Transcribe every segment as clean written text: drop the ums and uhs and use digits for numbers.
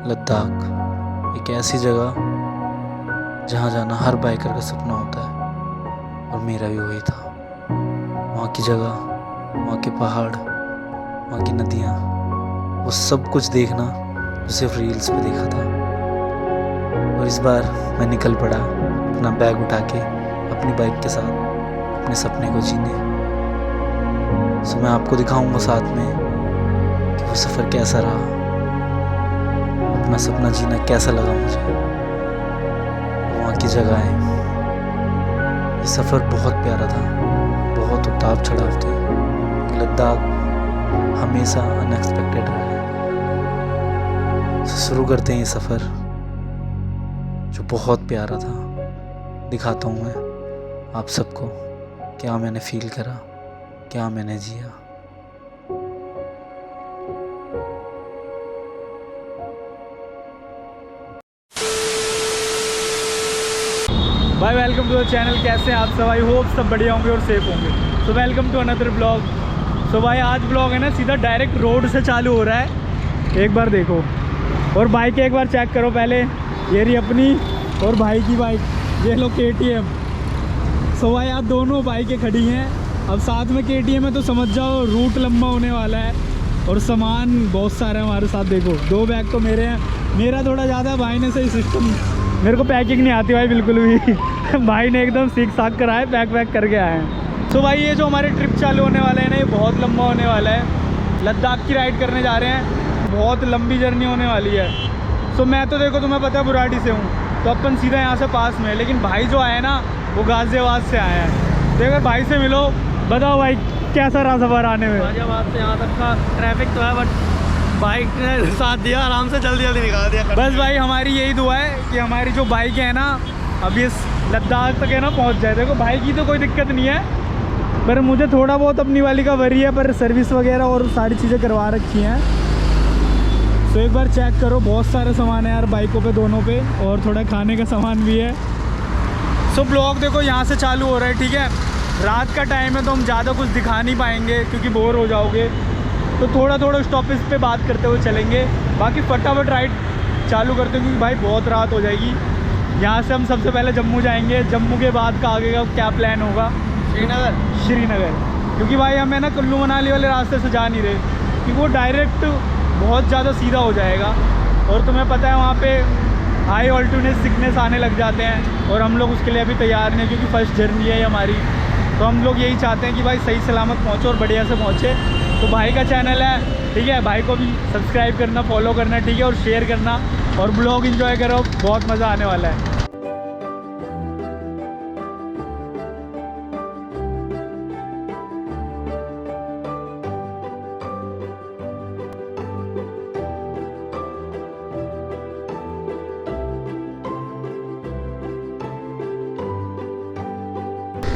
लद्दाख एक ऐसी जगह जहाँ जाना हर बाइकर का सपना होता है और मेरा भी वही था। वहाँ की जगह, वहाँ के पहाड़, वहाँ की नदियाँ, वो सब कुछ देखना जो सिर्फ रील्स पे देखा था। और इस बार मैं निकल पड़ा अपना बैग उठा के अपनी बाइक के साथ अपने सपने को जीने। सो मैं आपको दिखाऊंगा साथ में कि वो सफ़र कैसा रहा, अपना सपना जीना कैसा लगा मुझे, वहाँ की जगहें। ये सफ़र बहुत प्यारा था, बहुत उतार चढ़ाव थे। लद्दाख हमेशा अनएक्सपेक्टेड रहा है। तो शुरू करते हैं ये सफ़र जो बहुत प्यारा था। दिखाता हूँ मैं आप सबको क्या मैंने फील करा, क्या मैंने जिया। भाई वेलकम टू द चैनल। कैसे हैं आप सब? आई होप सब बढ़िया होंगे और सेफ होंगे। So welcome to another blog. So भाई आज ब्लॉग है ना सीधा डायरेक्ट रोड से चालू हो रहा है। एक बार देखो और बाइक एक बार चेक करो पहले। ये रही अपनी और भाई की बाइक, ये लो KTM। सो भाई आप दोनों बाइकें खड़ी हैं। अब साथ में KTM है तो समझ जाओ रूट लंबा होने वाला है और सामान बहुत सारा है हमारे साथ। देखो 2 बैग तो मेरे हैं, मेरा थोड़ा ज़्यादा, भाई ने सही सिस्टम, मेरे को पैकिंग नहीं आती भाई बिल्कुल भी। भाई ने एकदम सीख साख कर आए, पैक करके आए हैं। तो भाई ये जो हमारे ट्रिप चालू होने वाला है ना, ये बहुत लंबा होने वाला है। लद्दाख की राइड करने जा रहे हैं, बहुत लंबी जर्नी होने वाली है। सो मैं तो देखो तुम्हें पता है बुराड़ी से हूँ, तो अपन सीधा यहाँ से पास में है। लेकिन भाई जो आया ना वो गाज़ियाबाद से आया है। तो अगर भाई से मिलो, बताओ भाई कैसा रहा सफ़र आने में? गाज़ियाबाद से यहाँ तक का ट्रैफिक तो है, बट बाइक ने साथ दिया, आराम से जल्दी निकाल दिया। बस भाई हमारी यही दुआ है कि हमारी जो बाइक है ना अभी इस लद्दाख तक है ना पहुंच जाए। देखो भाई की तो कोई दिक्कत नहीं है, पर मुझे थोड़ा बहुत अपनी वाली का वरी है, पर सर्विस वगैरह और सारी चीज़ें करवा रखी हैं। तो एक बार चेक करो, बहुत सारे सामान है यार बाइकों पे दोनों पे, और थोड़ा खाने का सामान भी है। सो ब्लॉग देखो यहाँ से चालू हो रहा है, ठीक है। रात का टाइम है तो हम ज़्यादा कुछ दिखा नहीं पाएंगे क्योंकि बोर हो जाओगे, तो थोड़ा स्टॉपेज पे बात करते हुए चलेंगे। बाकी फटाफट राइड चालू करते हैं क्योंकि भाई बहुत रात हो जाएगी। यहाँ से हम सबसे पहले जम्मू जाएंगे, जम्मू के बाद का आगे का क्या प्लान होगा? श्रीनगर। क्योंकि भाई हमें ना कुल्लू मनाली वाले रास्ते से जा नहीं रहे क्योंकि वो डायरेक्ट बहुत ज़्यादा सीधा हो जाएगा, और तुम्हें पता है वहाँ पे हाई ऑल्टीट्यूड सिकनेस आने लग जाते हैं, और हम लोग उसके लिए अभी तैयार नहीं क्योंकि फर्स्ट जर्नी है हमारी। तो हम लोग यही चाहते हैं कि भाई सही सलामत पहुँचो और बढ़िया से पहुँचे। तो भाई का चैनल है, ठीक है, भाई को भी सब्सक्राइब करना, फॉलो करना, ठीक है, और शेयर करना, और ब्लॉग एंजॉय करो, बहुत मज़ा आने वाला है।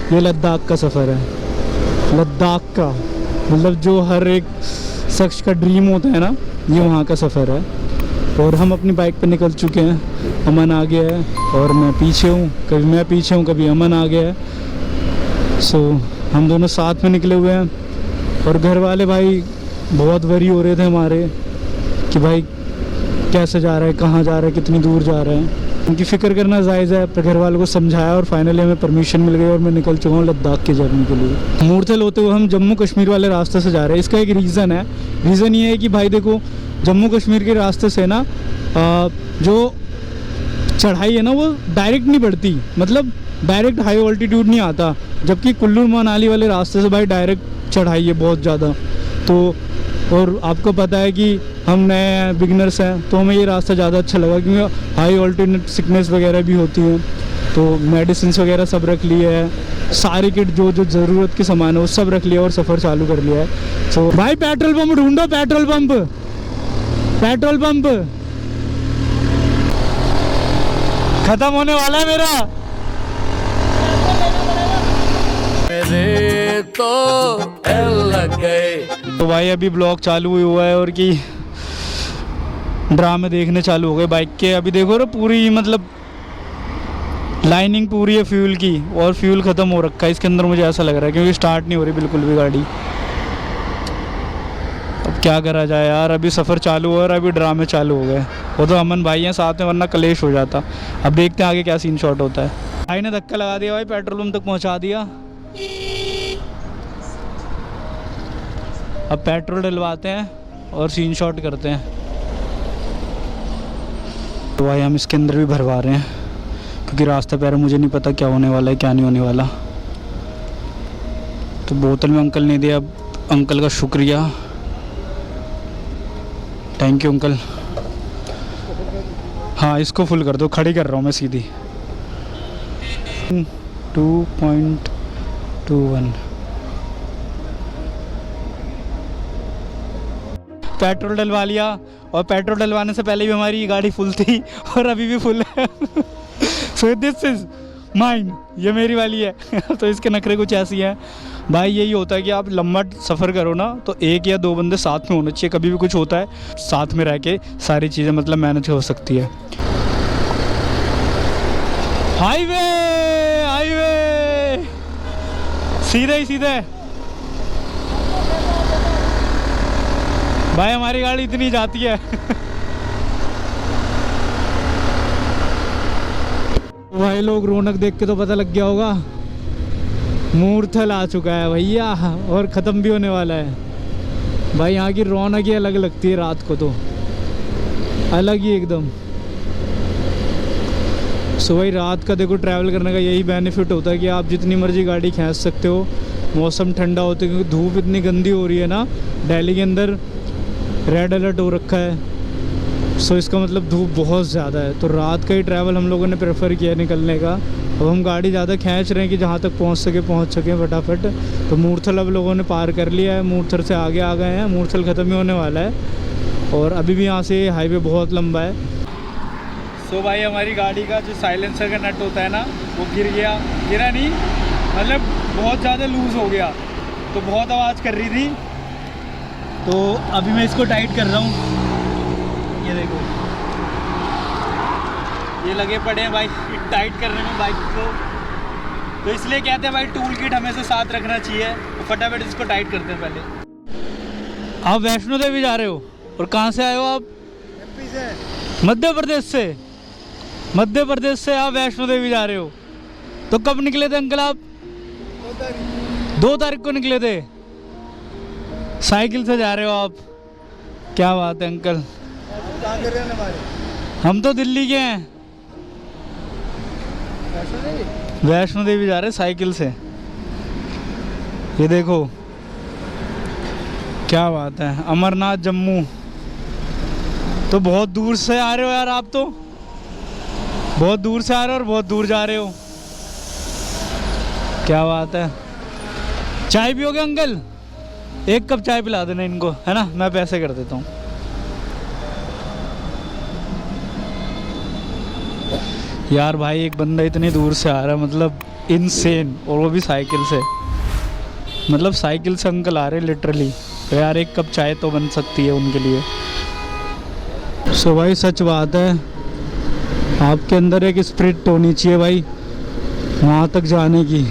ये लद्दाख का सफ़र है। लद्दाख का मतलब जो हर एक शख्स का ड्रीम होता है ना, ये वहाँ का सफ़र है। और हम अपनी बाइक पे निकल चुके हैं। अमन आ गया है और मैं पीछे हूँ, कभी मैं पीछे हूँ कभी अमन आ गया है। सो हम दोनों साथ में निकले हुए हैं। और घर वाले भाई बहुत वरी हो रहे थे हमारे कि भाई कैसे जा रहा है, कहाँ जा रहा है, कितनी दूर जा रहा है। उनकी फ़िक्र करना जायज़ है, पर घर वालों को समझाया और फाइनली हमें परमिशन मिल गई और मैं निकल चुका हूँ लद्दाख की जर्नी के लिए। मूर्थल होते हुए हम जम्मू कश्मीर वाले रास्ते से जा रहे हैं। इसका एक रीज़न है। रीज़न ये है कि भाई देखो जम्मू कश्मीर के रास्ते से ना जो चढ़ाई है ना वो डायरेक्ट नहीं बढ़ती, मतलब डायरेक्ट हाई ऑल्टीट्यूड नहीं आता, जबकि कुल्लू मनाली वाले रास्ते से भाई डायरेक्ट चढ़ाई है बहुत ज़्यादा। तो और आपको पता है कि हम नए बिगिनर्स हैं, तो हमें ये रास्ता ज़्यादा अच्छा लगा क्योंकि हाई ऑल्टीट्यूड सिकनेस वगैरह भी होती है। तो मेडिसिन वगैरह सब रख लिए है, सारी किट जो ज़रूरत के सामान है वो सब रख लिया और सफ़र चालू कर लिया है। तो भाई पेट्रोल पंप ढूंढो, पेट्रोल पंप ख़त्म होने वाला है मेरा। मेरे तो लग गए। तो भाई अभी ब्लॉग चालू हुआ है और कि ड्रामे देखने चालू हो गए बाइक के। अभी देखो ना पूरी मतलब लाइनिंग पूरी है फ्यूल की, और फ्यूल ख़त्म हो रखा है इसके अंदर, मुझे ऐसा लग रहा है क्योंकि स्टार्ट नहीं हो रही बिल्कुल भी गाड़ी। अब क्या करा जाए यार, अभी सफ़र चालू हो और अभी ड्रामे चालू हो गए। वो तो अमन भाई हैं साथ में, वरना कलेश हो जाता। अब देखते हैं आगे क्या सीन शॉट होता है। भाई ने धक्का लगा दिया भाई, पेट्रोल पंप तक पहुंचा दिया। अब पेट्रोल डलवाते हैं और सीन शॉट करते हैं। तो भाई हम इसके अंदर भी भरवा रहे हैं क्योंकि रास्ता पैर मुझे नहीं पता क्या होने वाला है क्या नहीं होने वाला। तो बोतल में अंकल ने दिया, अब अंकल का शुक्रिया, थैंक यू अंकल। हाँ इसको फुल कर दो, खड़ी कर रहा हूँ मैं सीधी। 2.21 पेट्रोल डलवा लिया, और पेट्रोल डलवाने से पहले भी हमारी गाड़ी फुल थी और अभी भी फुल है। सो दिस इज माइन, ये मेरी वाली है। तो इसके नखरे कुछ ऐसी हैं भाई। यही होता है कि आप लंबा सफ़र करो ना तो एक या दो बंदे साथ में होने चाहिए, कभी भी कुछ होता है साथ में रह के सारी चीज़ें मतलब मैनेज हो सकती है। हाईवे हाईवे सीधे ही सीधे भाई, हमारी गाड़ी इतनी जाती है। भाई लोग रौनक देख के तो पता लग गया होगा, मूर्थल आ चुका है भैया और ख़त्म भी होने वाला है। भाई यहाँ की रौनक ही अलग लगती है रात को, तो अलग ही एकदम। सो भाई रात का देखो ट्रैवल करने का यही बेनिफिट होता है कि आप जितनी मर्जी गाड़ी खींच सकते हो, मौसम ठंडा होता है क्योंकि धूप इतनी गंदी हो रही है ना। दिल्ली के अंदर रेड अलर्ट हो रखा है, सो इसका मतलब धूप बहुत ज़्यादा है। तो रात का ही ट्रैवल हम लोगों ने प्रेफर किया निकलने का। अब हम गाड़ी ज़्यादा खींच रहे हैं कि जहाँ तक पहुँच सकें फटाफट। तो मूर्थल अब लोगों ने पार कर लिया है, मूर्थल से आगे आ गए हैं, मूर्थल ख़त्म ही होने वाला है और अभी भी यहाँ से हाईवे बहुत लंबा है। सो भाई हमारी गाड़ी का जो साइलेंसर का नट होता है ना वो गिरा नहीं, मतलब बहुत ज़्यादा लूज़ हो गया, तो बहुत आवाज़ कर रही थी। तो अभी मैं इसको टाइट कर रहा हूँ, ये देखो ये लगे पड़े हैं भाई टाइट करने में बाइक को। तो इसलिए कहते हैं भाई टूल किट हमेशा साथ रखना चाहिए। तो फटाफट इसको टाइट करते हैं पहले। आप वैष्णो देवी जा रहे हो और कहाँ से आए हो आप? एमपी से। मध्य प्रदेश से? मध्य प्रदेश से आप वैष्णो देवी जा रहे हो, तो कब निकले थे अंकल आप? 2 तारीख को निकले थे। साइकिल से जा रहे हो आप, क्या बात है अंकल। कहाँ कर रहे हैं हमारे? हम तो दिल्ली के हैं, वैष्णो देवी जा रहे साइकिल से। ये देखो क्या बात है, अमरनाथ जम्मू। तो बहुत दूर से आ रहे हो यार आप, तो बहुत दूर से आ रहे हो और बहुत दूर जा रहे हो, क्या बात है। चाय पियोगे अंकल? 1 कप चाय पिला देना इनको, है ना, मैं पैसे कर देता हूँ। यार भाई एक बंदा इतनी दूर से आ रहा है, मतलब इनसेन, और वो भी साइकिल से। मतलब साइकिल से अंकल आ रहे लिटरली। तो यार 1 कप चाय तो बन सकती है उनके लिए। सो भाई सच बात है, आपके अंदर एक स्पिरिट होनी चाहिए भाई वहाँ तक जाने की।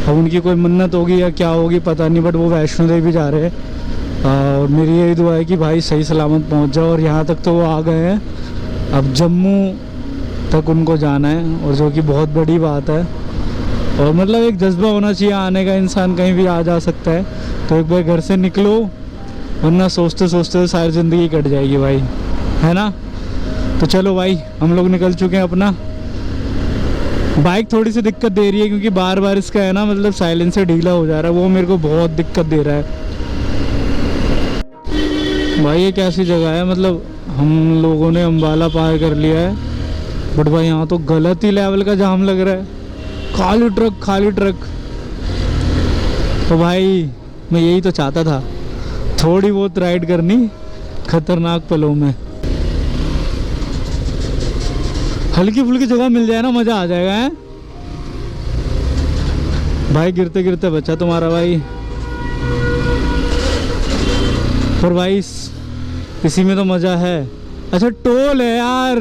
अब उनकी कोई मन्नत होगी या क्या होगी पता नहीं, बट वो वैष्णो देवी जा रहे हैं और मेरी यही दुआ है कि भाई सही सलामत पहुँच जाओ। और यहाँ तक तो वो आ गए हैं, अब जम्मू तक उनको जाना है, और जो कि बहुत बड़ी बात है। और मतलब एक जज्बा होना चाहिए आने का, इंसान कहीं भी आ जा सकता है। तो एक बार घर से निकलो, वरना सोचते सोचते सारी ज़िंदगी कट जाएगी भाई, है ना। तो चलो भाई हम लोग निकल चुके हैं अपना। बाइक थोड़ी सी दिक्कत दे रही है क्योंकि बार बार इसका है ना, मतलब साइलेंसर ढीला हो जा रहा है, वो मेरे को बहुत दिक्कत दे रहा है भाई। ये कैसी जगह है, मतलब हम लोगों ने अम्बाला पार कर लिया है, बट भाई यहाँ तो गलत ही लेवल का जाम लग रहा है, खाली ट्रक खाली ट्रक। तो भाई मैं यही तो चाहता था, थोड़ी बहुत राइड करनी खतरनाक पलों में। हल्की फुल्की जगह मिल जाए ना, मज़ा आ जाएगा है भाई। गिरते गिरते बच्चा तुम्हारा भाई, और भाई इसी में तो मज़ा है। अच्छा टोल है यार,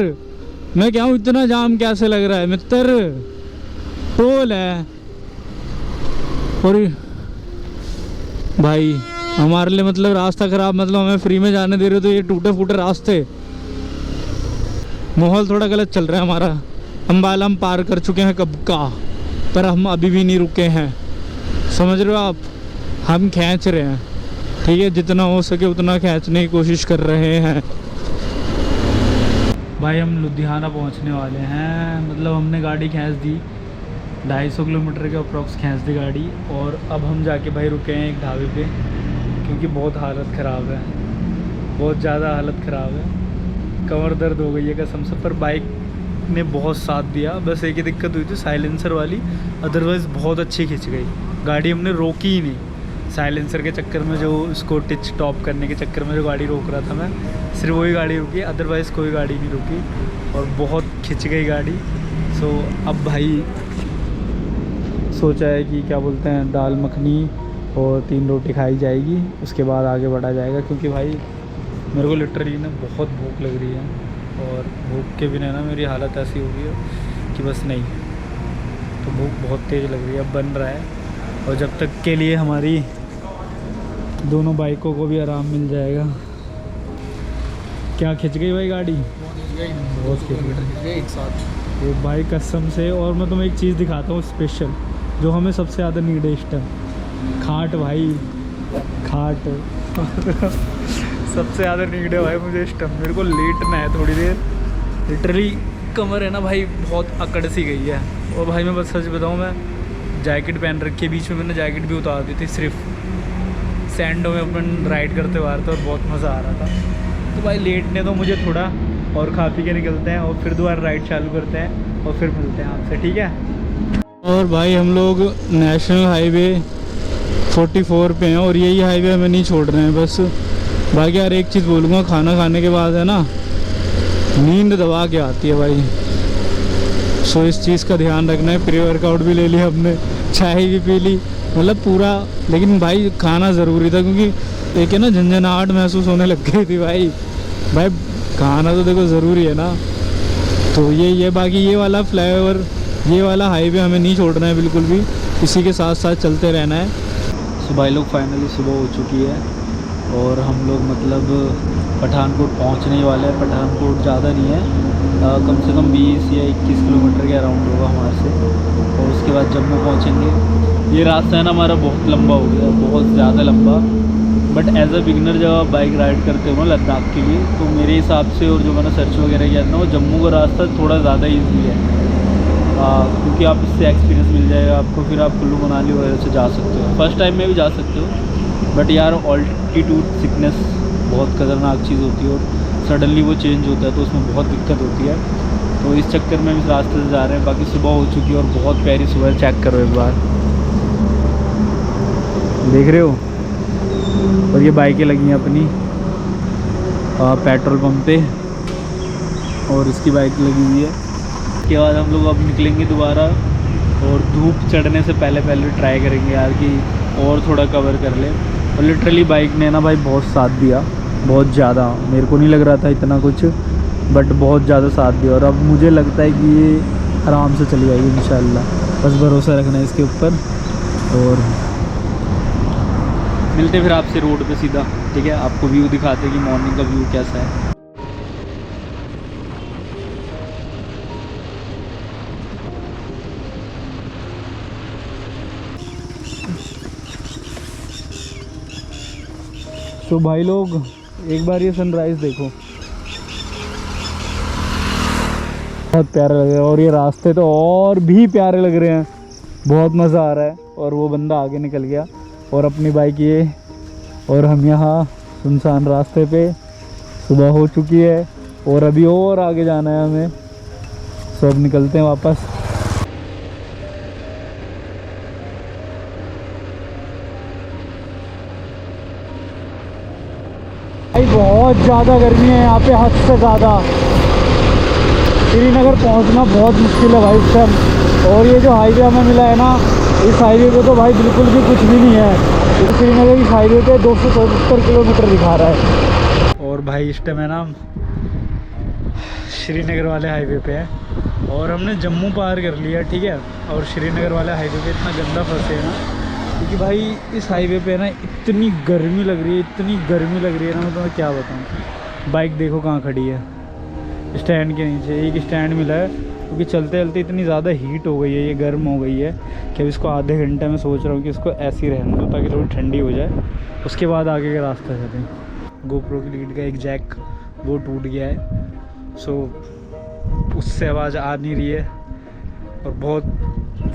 मैं क्या हूँ, इतना जाम कैसे लग रहा है मित्र, टोल है। और भाई हमारे लिए मतलब रास्ता ख़राब, मतलब हमें फ्री में जाने दे रहे हो, तो ये टूटे फूटे रास्ते माहौल थोड़ा गलत चल रहा है हमारा। अम्बाला हम पार कर चुके हैं कब का, पर हम अभी भी नहीं रुके हैं, समझ रहे हो आप। हम खींच रहे हैं, ठीक है, जितना हो सके उतना खींचने की कोशिश कर रहे हैं। भाई हम लुधियाना पहुंचने वाले हैं, मतलब हमने गाड़ी खींच दी, 250 किलोमीटर के अप्रॉक्स खींच दी गाड़ी। और अब हम जाके भाई रुके हैं एक ढाबे पे, क्योंकि बहुत हालत ख़राब है, बहुत ज़्यादा हालत ख़राब है, कमर दर्द हो गई है कसम से। पर बाइक ने बहुत साथ दिया, बस एक ही दिक्कत हुई थी साइलेंसर वाली, अदरवाइज़ बहुत अच्छी खिंच गई गाड़ी, हमने रोकी ही नहीं। साइलेंसर के चक्कर में, जो उसको टिच टॉप करने के चक्कर में जो गाड़ी रोक रहा था मैं, सिर्फ वही गाड़ी रुकी, अदरवाइज़ कोई गाड़ी नहीं रुकी, और बहुत खिंच गई गाड़ी। सो अब भाई सोचा है कि क्या बोलते हैं, दाल मखनी और 3 रोटी खाई जाएगी, उसके बाद आगे बढ़ा जाएगा। क्योंकि भाई मेरे को लिटरली ना बहुत भूख लग रही है, और भूख के बिना ना मेरी हालत ऐसी हो रही है कि बस नहीं, तो भूख बहुत तेज़ लग रही है, अब बन रहा है। और जब तक के लिए हमारी दोनों बाइकों को भी आराम मिल जाएगा। क्या खिंच गई भाई गाड़ी, बहुत खिंच गई एक साथ वो भाई कसम से। और मैं तुम्हें एक चीज़ दिखाता हूँ स्पेशल, जो हमें सबसे ज़्यादा नीड है इस टाइम, खाट भाई, खाट सबसे ज़्यादा नीड है भाई मुझे इस टाइम। मेरे को लेटना है थोड़ी देर, लिटरली कमर है ना भाई बहुत अकड़ सी गई है। और भाई मैं बस सच बताऊँ, मैं जैकेट पहन रखी है, बीच में मैंने जैकेट भी उतार दी थी, सिर्फ सैंडो में अपन राइड करते हुए आ रहे थे और बहुत मज़ा आ रहा था। तो भाई लेटने दो मुझे थोड़ा, और खा पी के निकलते हैं, और फिर दोबारा राइड चालू करते हैं, और फिर मिलते हैं आपसे, ठीक है। और भाई हम लोग नेशनल हाईवे 44 पे हैं, और यही हाईवे हमें नहीं छोड़ रहे हैं बस। बाकी यार एक चीज़ बोलूँगा, खाना खाने के बाद है ना नींद दबा के आती है भाई, सो इस चीज़ का ध्यान रखना है। प्री वर्कआउट भी ले लिया हमने, चाय भी पी ली, मतलब पूरा, लेकिन भाई खाना ज़रूरी था, क्योंकि एक है ना झंझनाहट महसूस होने लग गई थी भाई। भाई खाना तो देखो ज़रूरी है ना, तो ये बाकी ये वाला फ्लाईओवर, ये वाला हाईवे हमें नहीं छोड़ना है बिल्कुल भी, इसी के साथ साथ चलते रहना है। तो भाई लोग फाइनली सुबह हो चुकी है, और हम लोग मतलब पठानकोट पहुंचने ही वाले हैं। पठानकोट ज़्यादा नहीं है, कम से कम 20 या 21 किलोमीटर के अराउंड होगा हमारे से, और उसके बाद जम्मू पहुंचेंगे। ये रास्ता है ना हमारा बहुत लंबा हो गया, बहुत ज़्यादा लंबा, बट एज अ बिगिनर जब आप बाइक राइड करते हो ना लद्दाख के लिए, तो मेरे हिसाब से, और जो मैंने सर्च वगैरह किया था, वो जम्मू का रास्ता थोड़ा ज़्यादा ईजी है, क्योंकि आप इससे एक्सपीरियंस मिल जाएगा आपको, फिर आप कुल्लू मनाली वगैरह से जा सकते हो, फर्स्ट टाइम में भी जा सकते हो। बट यार ऑल्टीट्यूड सिकनेस बहुत खतरनाक चीज़ होती है, और सडनली वो चेंज होता है तो उसमें बहुत दिक्कत होती है। तो इस चक्कर में हम इस रास्ते से जा रहे हैं। बाकी सुबह हो चुकी है, और बहुत प्यारी सुबह, चेक करो एक बार, देख रहे हो। और ये बाइकें लगी हैं अपनी पेट्रोल पंप पे, और इसकी बाइक लगी हुई है। उसके बाद हम लोग अब निकलेंगे दोबारा, और धूप चढ़ने से पहले ट्राई करेंगे यार कि और थोड़ा कवर कर ले। और लिटरली बाइक ने ना भाई बहुत साथ दिया, बहुत ज़्यादा। मेरे को नहीं लग रहा था इतना कुछ, बट बहुत ज़्यादा साथ दिया, और अब मुझे लगता है कि ये आराम से चली जाएगी इंशाल्लाह, बस भरोसा रखना है इसके ऊपर। और मिलते फिर आपसे रोड पे सीधा, ठीक है, आपको व्यू दिखाते कि मॉर्निंग का व्यू कैसा है। तो भाई लोग एक बार ये सनराइज़ देखो, बहुत प्यारे लग रहे हैं, और ये रास्ते तो और भी प्यारे लग रहे हैं, बहुत मज़ा आ रहा है। और वो बंदा आगे निकल गया, और अपनी बाइक ये, और हम यहाँ सुनसान रास्ते पे, सुबह हो चुकी है, और अभी और आगे जाना है हमें, सब निकलते हैं वापस। भाई बहुत ज़्यादा गर्मी है यहाँ पे, हद से ज़्यादा। श्रीनगर पहुँचना बहुत मुश्किल है भाई इस टाइम। और ये जो हाईवे हमें मिला है ना, इस हाईवे पे तो भाई बिल्कुल भी कुछ भी नहीं है। श्रीनगर इस हाईवे पे 274 किलोमीटर दिखा रहा है। और भाई इस टाइम है ना श्रीनगर वाले हाईवे पे है, और हमने जम्मू पार कर लिया, ठीक है। और श्रीनगर वाले हाईवे पे इतना गंदा फंसे है ना, क्योंकि भाई इस हाईवे पे ना इतनी गर्मी लग रही है, इतनी गर्मी लग रही है ना, मैं तुम्हें क्या बताऊँ। बाइक देखो कहाँ खड़ी है, स्टैंड के नीचे एक स्टैंड मिला है, क्योंकि चलते चलते इतनी ज़्यादा हीट हो गई है, ये गर्म हो गई है कि अब इसको आधे घंटे में सोच रहा हूँ कि इसको ऐसे ही रहने दो ताकि थोड़ी ठंडी हो जाए, उसके बाद आगे का रास्ता चलें। गोप्रो की लीड का एक जैक वो टूट गया है, सो उससे आवाज़ आ नहीं रही है, और बहुत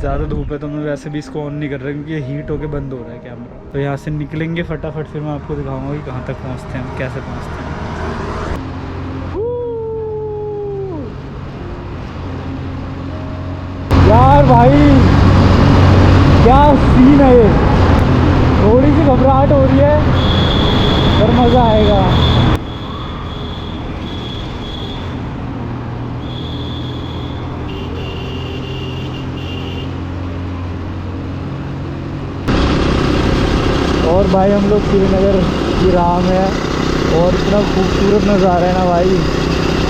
ज़्यादा धूप है तो मैं वैसे भी इसको ऑन नहीं कर रहा क्योंकि ये हीट होके बंद हो रहा है कैमरा। तो यहाँ से निकलेंगे फटाफट, फिर मैं आपको दिखाऊंगा कि कहाँ तक पहुँचते हैं, हम कैसे पहुँचते हैं। यार भाई क्या सीन है ये, थोड़ी सी घबराहट हो रही है पर मज़ा आएगा। और भाई हम लोग श्रीनगर की राह में है और इतना खूबसूरत नज़ारा है ना भाई,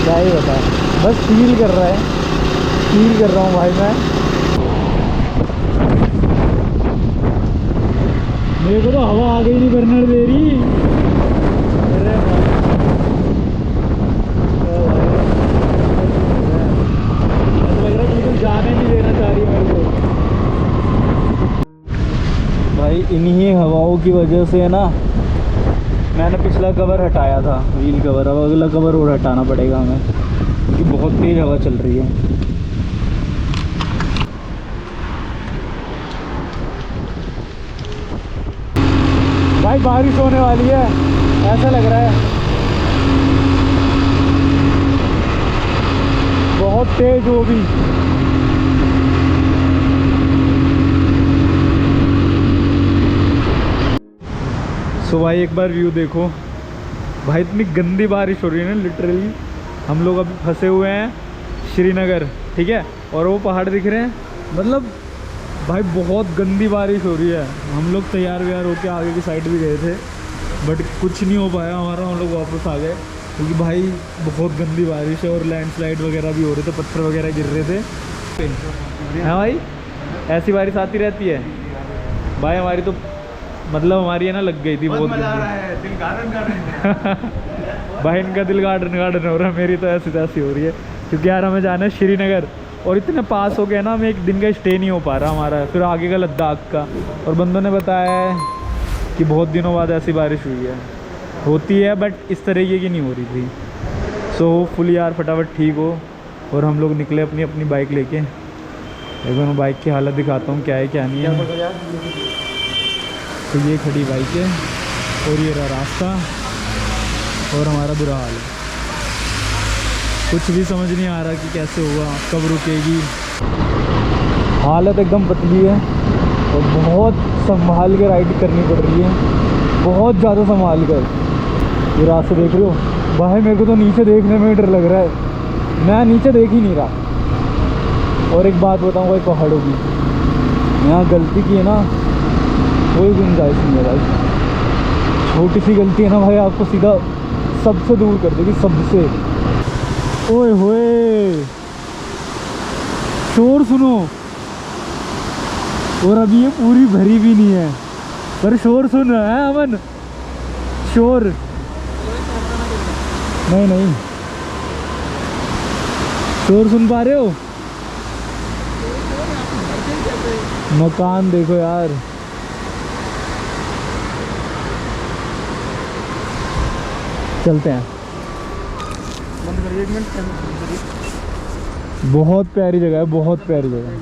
क्या ही बताएं, बस फील कर रहा हूँ भाई मैं। मेरे को तो हवा आ गई नहीं बर्नर दे रही। अरे लग रहा है कि जाने नहीं देना चाह रही मेरे को भाई। इन्हीं हवाओं की वजह से है ना, मैंने पिछला कवर हटाया था, व्हील कवर, अब अगला कवर और हटाना पड़ेगा हमें क्योंकि बहुत तेज़ हवा चल रही है। भाई बारिश होने वाली है ऐसा लग रहा है, बहुत तेज हो भी। सो भाई एक बार व्यू देखो भाई, इतनी गंदी बारिश हो रही है ना लिटरली। हम लोग अभी फंसे हुए हैं श्रीनगर, ठीक है, और वो पहाड़ दिख रहे हैं, मतलब भाई बहुत गंदी बारिश हो रही है। हम लोग तैयार व्यार होके आगे की साइड भी गए थे बट कुछ नहीं हो पाया हमारा, हम लोग वापस आ गए क्योंकि भाई बहुत गंदी बारिश है और लैंडस्लाइड वगैरह भी हो रहे थे, पत्थर वगैरह गिर रहे थे। हाँ भाई ऐसी बारिश आती रहती है भाई, हमारी तो मतलब हमारी है ना लग गई थी बहुत दिल गार्डन गार्डन भाई इनका दिल गार्डन गार्डन हो रहा है, मेरी तो ऐसी तैसी हो रही है क्योंकि यार हमें जाना है श्रीनगर और इतने पास हो गए ना, हमें एक दिन का स्टे नहीं हो पा रहा हमारा, फिर आगे का लद्दाख का। और बंदों ने बताया है कि बहुत दिनों बाद ऐसी बारिश हुई है, होती है बट इस तरीके की नहीं हो रही थी। सो होपफुली यार फटाफट ठीक हो और हम लोग निकले अपनी अपनी बाइक लेके। एक बार मैं बाइक की हालत दिखाता हूँ क्या है क्या नहीं है। तो ये खड़ी बाइक है और ये रहा रास्ता और हमारा बुरा हाल है, कुछ भी समझ नहीं आ रहा कि कैसे होगा, कब रुकेगी। हालत एकदम पतली है और बहुत संभाल के राइड करनी पड़ रही है, बहुत ज़्यादा संभाल कर। ये रास्ते देख रहे हो भाई, मेरे को तो नीचे देखने में डर लग रहा है, मैं नीचे देख ही नहीं रहा। और एक बात बताऊँ भाई, पहाड़ों की यहाँ गलती की है ना कोई गुंजाइश नहीं है भाई, छोटी सी गलती है ना भाई आपको सीधा सबसे दूर कर देगी, सबसे। ओए होए शोर सुनो, और अभी ये पूरी भरी भी नहीं है पर शोर सुन रहा है अमन, शोर नहीं शोर सुन पा रहे हो? मकान देखो यार, चलते हैं। बहुत प्यारी जगह है, बहुत प्यारी जगह है।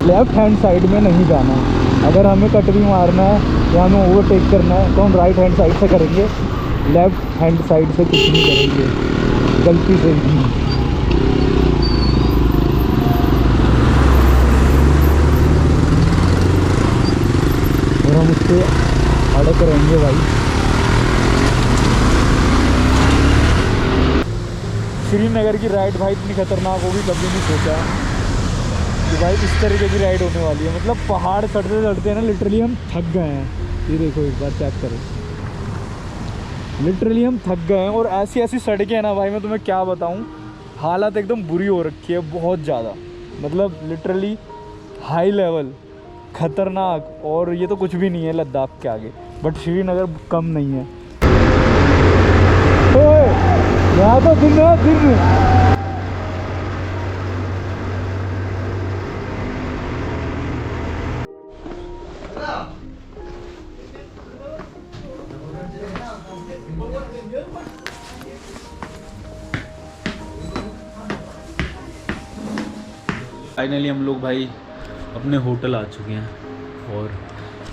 लेफ्ट हैंड साइड में नहीं जाना है, अगर हमें कट भी मारना है या हमें ओवरटेक करना है तो हम राइट हैंड साइड से करेंगे, लेफ्ट हैंड साइड से कुछ नहीं करेंगे गलती से भी। और हम उससे अड़क रहेंगे भाई। श्रीनगर की राइड भाई इतनी खतरनाक होगी कभी नहीं सोचा कि भाई इस तरीके की राइड होने वाली है। मतलब पहाड़ चढ़ते चढ़ते ना लिटरली हम थक गए हैं। ये देखो एक बार चेक करो, लिटरली हम थक गए हैं। और ऐसी ऐसी सड़कें हैं ना भाई, मैं तुम्हें क्या बताऊं, हालत एकदम बुरी हो रखी है बहुत ज़्यादा, मतलब लिटरली हाई लेवल खतरनाक। और ये तो कुछ भी नहीं है लद्दाख के आगे, बट श्रीनगर कम नहीं है। यहाँ तो दिन है दिन। फाइनली हम लोग भाई अपने होटल आ चुके हैं और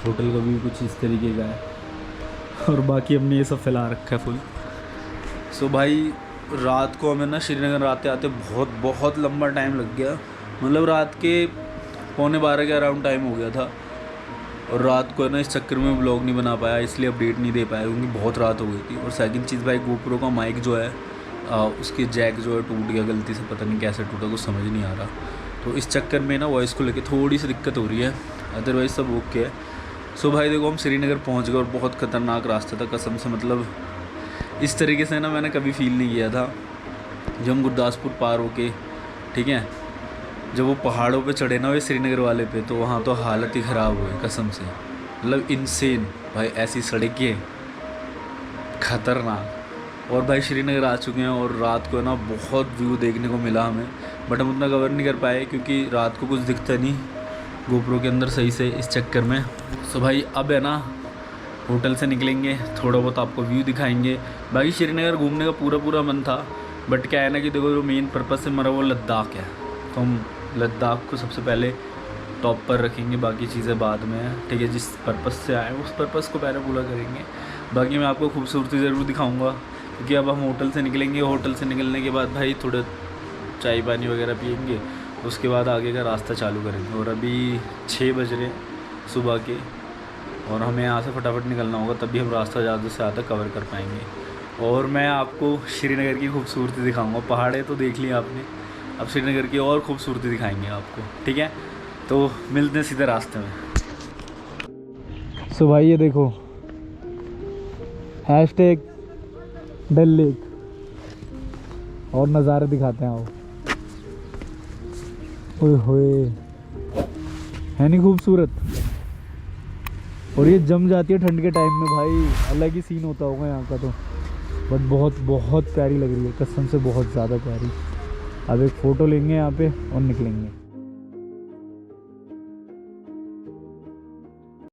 होटल का व्यू कुछ इस तरीके का है और बाकी हमने ये सब फैला रखा है फुल। सो भाई रात को हमें ना श्रीनगर आते आते बहुत लंबा टाइम लग गया, मतलब रात के 11:15 के अराउंड टाइम हो गया था और रात को है ना इस चक्कर में व्लॉग नहीं बना पाया, इसलिए अपडेट नहीं दे पाया क्योंकि बहुत रात हो गई थी। और सेकंड चीज़ भाई गोप्रो का माइक जो है उसके जैक जो है टूट गया गलती से, पता नहीं कैसे टूटा कुछ समझ नहीं आ रहा, तो इस चक्कर में ना वॉइस को लेके थोड़ी सी दिक्कत हो रही है, अदरवाइज़ सब ओके है। सो भाई देखो हम श्रीनगर पहुंच गए और बहुत ख़तरनाक रास्ता था कसम से, मतलब इस तरीके से ना मैंने कभी फील नहीं किया था। जब हम गुरदासपुर पार होके ठीक है जब वो पहाड़ों पे चढ़े ना वे श्रीनगर वाले पे, तो वहाँ तो हालत ही ख़राब हुई कसम से, मतलब इनसेन भाई, ऐसी सड़कें ख़तरनाक। और भाई श्रीनगर आ चुके हैं और रात को है ना बहुत व्यू देखने को मिला हमें, बट हम उतना कवर नहीं कर पाए क्योंकि रात को कुछ दिखता नहीं गोप्रो के अंदर सही से इस चक्कर में। सो भाई अब है ना होटल से निकलेंगे, थोड़ा बहुत आपको व्यू दिखाएंगे। बाकी श्रीनगर घूमने का पूरा मन था, बट क्या है ना कि देखो जो मेन पर्पज़ से हमारा वो लद्दाख है, तो हम लद्दाख को सबसे पहले टॉप पर रखेंगे, बाकी चीज़ें बाद में है ठीक है। जिस पर्पज़ से आए उस पर्पज़ को पहले पूरा करेंगे, बाकी मैं आपको खूबसूरती ज़रूर दिखाऊँगा क्योंकि अब हम होटल से निकलेंगे। होटल से निकलने के बाद भाई थोड़ा चाय पानी वगैरह पियेंगे, उसके बाद आगे का रास्ता चालू करेंगे। और अभी 6 बज रहे सुबह के और हमें यहाँ से फटाफट निकलना होगा, तभी हम रास्ता ज़्यादा से ज़्यादा कवर कर पाएंगे। और मैं आपको श्रीनगर की खूबसूरती दिखाऊंगा, पहाड़ें तो देख ली आपने, अब श्रीनगर की और खूबसूरती दिखाएंगे आपको ठीक है। तो मिलते हैं सीधे रास्ते में। सो भाई ये देखो हैशटैग डल लेक और नज़ारे दिखाते हैं। आओ ओए होए है नहीं खूबसूरत, और ये जम जाती है ठंड के टाइम में भाई, अलग ही सीन होता होगा यहाँ का तो, बट बहुत प्यारी लग रही है कसम से, बहुत ज़्यादा प्यारी। अब एक फ़ोटो लेंगे यहाँ पे और निकलेंगे।